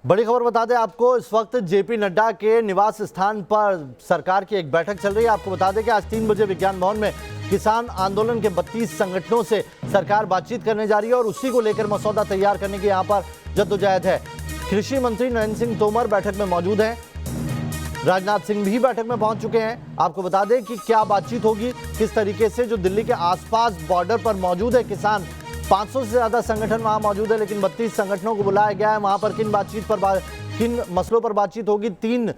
बड़ी खबर बता दें आपको, इस वक्त जेपी नड्डा के निवास स्थान पर सरकार की एक बैठक चल रही है। आपको बता दें कि आज 3 बजे विज्ञान भवन में किसान आंदोलन के 32 संगठनों से सरकार बातचीत करने जा रही है और उसी को लेकर मसौदा तैयार करने की यहां पर जद्दोजहद है। कृषि मंत्री नरेंद्र सिंह तोमर बैठक में मौजूद हैं, राजनाथ सिंह भी बैठक में पहुंच चुके हैं। आपको बता दें कि क्या बातचीत होगी, किस तरीके से जो दिल्ली के आसपास बॉर्डर पर मौजूद है किसान, 500 से ज्यादा संगठन वहां मौजूद है, लेकिन 32 संगठनों को बुलाया गया है। वहां पर किन मसलों पर बातचीत होगी, 3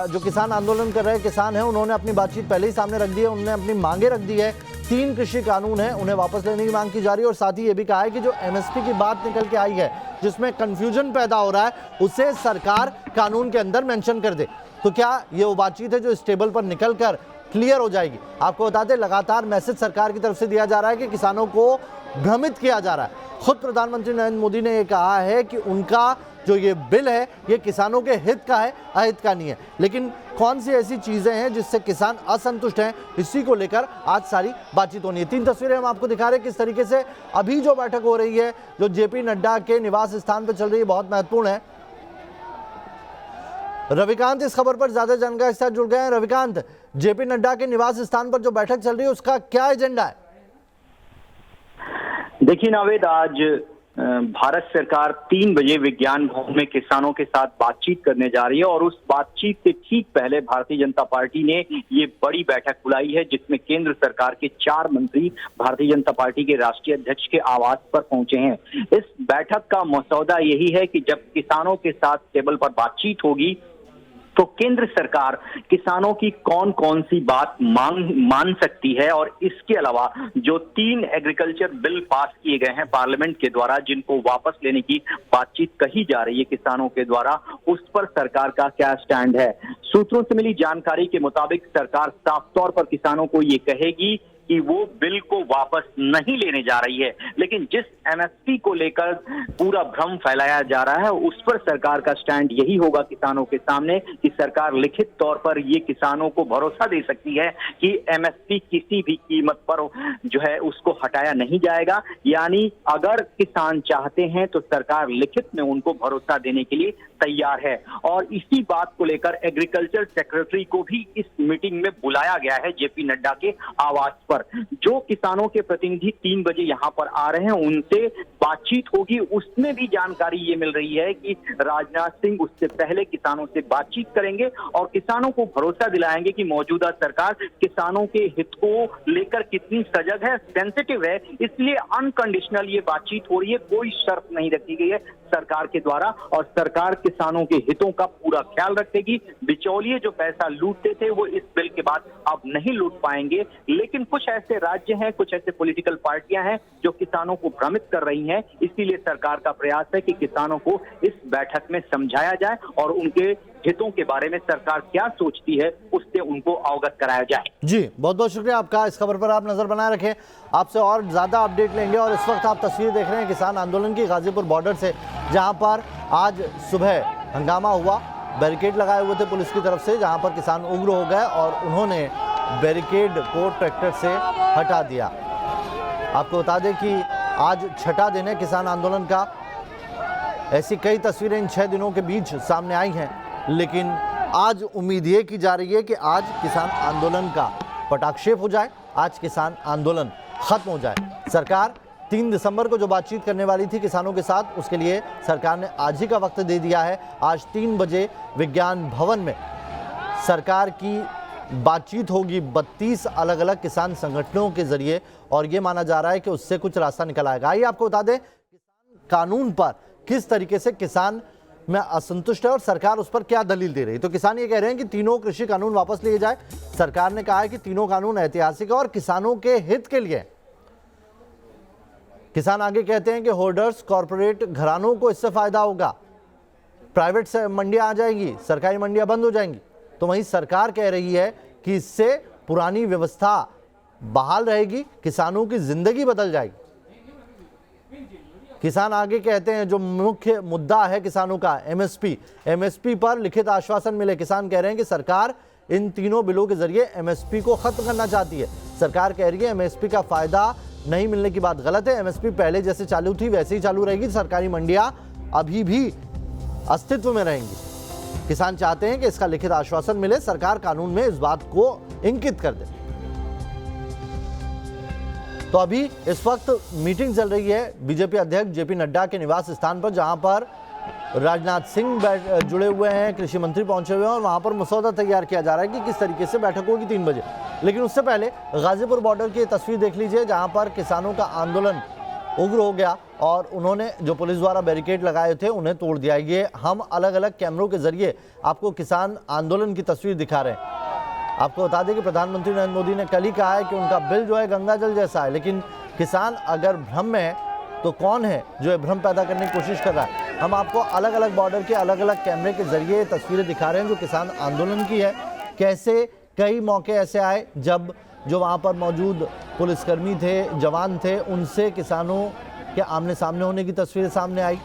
जो किसान आंदोलन कर रहे किसान हैं उन्होंने अपनी बातचीत पहले ही सामने रख दी है, उन्होंने अपनी मांगे रख दी है। 3 कृषि कानून है, उन्हें वापस लेने की मांग की जा रही है और साथ ही ये भी कहा है कि जो एमएसपी की बात निकल के आई है जिसमें कंफ्यूजन पैदा हो रहा है, उसे सरकार कानून के अंदर मेंशन कर दे। तो क्या ये वो बातचीत है जो इस टेबल पर निकल कर क्लियर हो जाएगी? आपको बता दें, लगातार मैसेज सरकार की तरफ से दिया जा रहा है कि किसानों को भ्रमित किया जा रहा है। खुद प्रधानमंत्री नरेंद्र मोदी ने यह कहा है कि उनका जो ये बिल है ये किसानों के हित का है, अहित का नहीं है। लेकिन कौन सी ऐसी चीजें हैं जिससे किसान असंतुष्ट हैं, इसी को लेकर आज सारी बातचीत होनी है। 3 तस्वीरें हम आपको दिखा रहे हैं किस तरीके से अभी जो बैठक हो रही है, जो जेपी नड्डा के निवास स्थान पर चल रही है, बहुत महत्वपूर्ण है। रविकांत इस खबर पर ज्यादा जानकारी के साथ जुड़ गए हैं। रविकांत, जेपी नड्डा के निवास स्थान पर जो बैठक चल रही है उसका क्या एजेंडा है? देखिए नावेद, आज भारत सरकार 3 बजे विज्ञान भवन में किसानों के साथ बातचीत करने जा रही है और उस बातचीत से ठीक पहले भारतीय जनता पार्टी ने ये बड़ी बैठक बुलाई है जिसमें केंद्र सरकार के 4 मंत्री भारतीय जनता पार्टी के राष्ट्रीय अध्यक्ष के आवास पर पहुंचे हैं। इस बैठक का मसौदा यही है कि जब किसानों के साथ टेबल पर बातचीत होगी तो केंद्र सरकार किसानों की कौन कौन सी बात मान सकती है और इसके अलावा जो 3 एग्रीकल्चर बिल पास किए गए हैं पार्लियामेंट के द्वारा, जिनको वापस लेने की बातचीत कही जा रही है किसानों के द्वारा, उस पर सरकार का क्या स्टैंड है। सूत्रों से मिली जानकारी के मुताबिक सरकार साफ तौर पर किसानों को ये कहेगी कि वो बिल को वापस नहीं लेने जा रही है, लेकिन जिस एमएसपी को लेकर पूरा भ्रम फैलाया जा रहा है उस पर सरकार का स्टैंड यही होगा किसानों के सामने कि सरकार लिखित तौर पर ये किसानों को भरोसा दे सकती है कि एमएसपी किसी भी कीमत पर जो है उसको हटाया नहीं जाएगा। यानी अगर किसान चाहते हैं तो सरकार लिखित में उनको भरोसा देने के लिए तैयार है और इसी बात को लेकर एग्रीकल्चर सेक्रेटरी को भी इस मीटिंग में बुलाया गया है जेपी नड्डा के आवास पर। जो किसानों के प्रतिनिधि 3 बजे यहां पर आ रहे हैं उनसे बातचीत होगी। उसमें भी जानकारी ये मिल रही है कि राजनाथ सिंह उससे पहले किसानों से बातचीत करेंगे और किसानों को भरोसा दिलाएंगे कि मौजूदा सरकार किसानों के हित को लेकर कितनी सजग है, सेंसिटिव है, इसलिए अनकंडीशनल ये बातचीत हो रही है, कोई शर्त नहीं रखी गई है सरकार के द्वारा और सरकार किसानों के हितों का पूरा ख्याल रखेगी। बिचौलिए जो पैसा लूटते थे वो इस बिल के बाद अब नहीं लूट पाएंगे। लेकिन कुछ ऐसे राज्य हैं, कुछ ऐसे पॉलिटिकल पार्टियां हैं जो किसानों को भ्रमित कर रही हैं, इसीलिए सरकार का प्रयास है कि किसानों को इस बैठक में समझाया जाए और उनके हितों के बारे में सरकार क्या सोचती है उससे उनको अवगत कराया जाए। जी, बहुत बहुत शुक्रिया आपका। इस खबर पर आप नजर बनाए रखें, आपसे और ज्यादा अपडेट लेंगे। और इस वक्त आप तस्वीर देख रहे हैं किसान आंदोलन की गाजीपुर बॉर्डर से, जहां पर आज सुबह हंगामा हुआ, बैरिकेड लगाए हुए थे पुलिस की तरफ से, जहां पर किसान उग्र हो गए और उन्होंने बैरिकेड को ट्रैक्टर से हटा दिया। आपको बता दें कि आज छठा दिन है किसान आंदोलन का। ऐसी कई तस्वीरें इन 6 दिनों के बीच सामने आई हैं, लेकिन आज उम्मीद ये की जा रही है कि आज किसान आंदोलन का पटाक्षेप हो जाए, आज किसान आंदोलन खत्म हो जाए। सरकार 3 दिसंबर को जो बातचीत करने वाली थी किसानों के साथ, उसके लिए सरकार ने आज ही का वक्त दे दिया है। आज 3 बजे विज्ञान भवन में सरकार की बातचीत होगी 32 अलग अलग किसान संगठनों के जरिए और ये माना जा रहा है कि उससे कुछ रास्ता निकल आएगा। आइए आपको बता दें किसान कानून पर किस तरीके से किसान में असंतुष्ट है और सरकार उस पर क्या दलील दे रही है। तो किसान ये कह रहे हैं कि तीनों कृषि कानून वापस लिए जाए। सरकार ने कहा है कि तीनों कानून ऐतिहासिक है और किसानों के हित के लिए। किसान आगे कहते हैं कि होल्डर्स, कॉर्पोरेट घरानों को इससे फायदा होगा, प्राइवेट से मंडियां आ जाएंगी, सरकारी मंडियां बंद हो जाएंगी। तो वहीं सरकार कह रही है कि इससे पुरानी व्यवस्था बहाल रहेगी, किसानों की जिंदगी बदल जाएगी। किसान आगे कहते हैं जो मुख्य मुद्दा है किसानों का एमएसपी पर लिखित आश्वासन मिले। किसान कह रहे हैं कि सरकार इन तीनों बिलों के जरिए एमएसपी को खत्म करना चाहती है। सरकार कह रही है एमएसपी का फायदा नहीं मिलने की बात गलत है, एमएसपी पहले जैसे चालू थी वैसे ही चालू रहेगी। सरकारी मंडियां अभी भी अस्तित्व में रहेंगी। किसान चाहते हैं कि इसका लिखित आश्वासन मिले, सरकार कानून में इस बात को इंगित कर दे। तो अभी इस वक्त मीटिंग चल रही है बीजेपी अध्यक्ष जेपी नड्डा के निवास स्थान पर, जहां पर राजनाथ सिंह जुड़े हुए हैं, कृषि मंत्री पहुंचे हुए हैं और वहां पर मसौदा तैयार किया जा रहा है कि किस तरीके से बैठक होगी 3 बजे। लेकिन उससे पहले गाजीपुर बॉर्डर की तस्वीर देख लीजिए, जहां पर किसानों का आंदोलन उग्र हो गया और उन्होंने जो पुलिस द्वारा बैरिकेड लगाए थे उन्हें तोड़ दिया। ये हम अलग अलग कैमरों के जरिए आपको किसान आंदोलन की तस्वीर दिखा रहे हैं। आपको बता दें कि प्रधानमंत्री नरेंद्र मोदी ने कल ही कहा है कि उनका बिल जो है गंगा जल जैसा है, लेकिन किसान अगर भ्रम में है तो कौन है जो है भ्रम पैदा करने की कोशिश कर रहा है। हम आपको अलग अलग बॉर्डर के अलग अलग कैमरे के जरिए तस्वीरें दिखा रहे हैं जो किसान आंदोलन की है। कैसे कई मौके ऐसे आए जब जो वहाँ पर मौजूद पुलिसकर्मी थे, जवान थे, उनसे किसानों के आमने सामने होने की तस्वीरें सामने आई।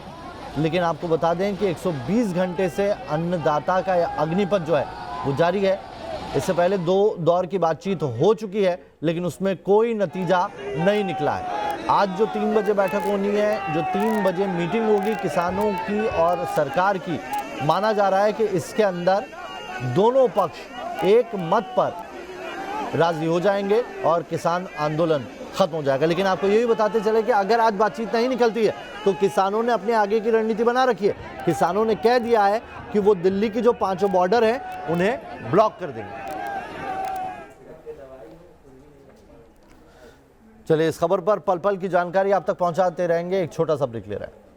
लेकिन आपको बता दें कि 120 घंटे से अन्नदाता का यह अग्निपथ जो है वो जारी है। इससे पहले 2 दौर की बातचीत हो चुकी है, लेकिन उसमें कोई नतीजा नहीं निकला है। आज जो 3 बजे बैठक होनी है, जो 3 बजे मीटिंग होगी किसानों की और सरकार की, माना जा रहा है कि इसके अंदर दोनों पक्ष एक मत पर राजी हो जाएंगे और किसान आंदोलन खत्म हो जाएगा। लेकिन आपको ये भी बताते चले कि अगर आज बातचीत नहीं निकलती है तो किसानों ने अपने आगे की रणनीति बना रखी है। किसानों ने कह दिया है कि वो दिल्ली की जो 5 बॉर्डर हैं उन्हें ब्लॉक कर देंगे। चलिए, इस खबर पर पल पल की जानकारी आप तक पहुंचाते रहेंगे। एक छोटा सा ब्रेक ले रहे हैं।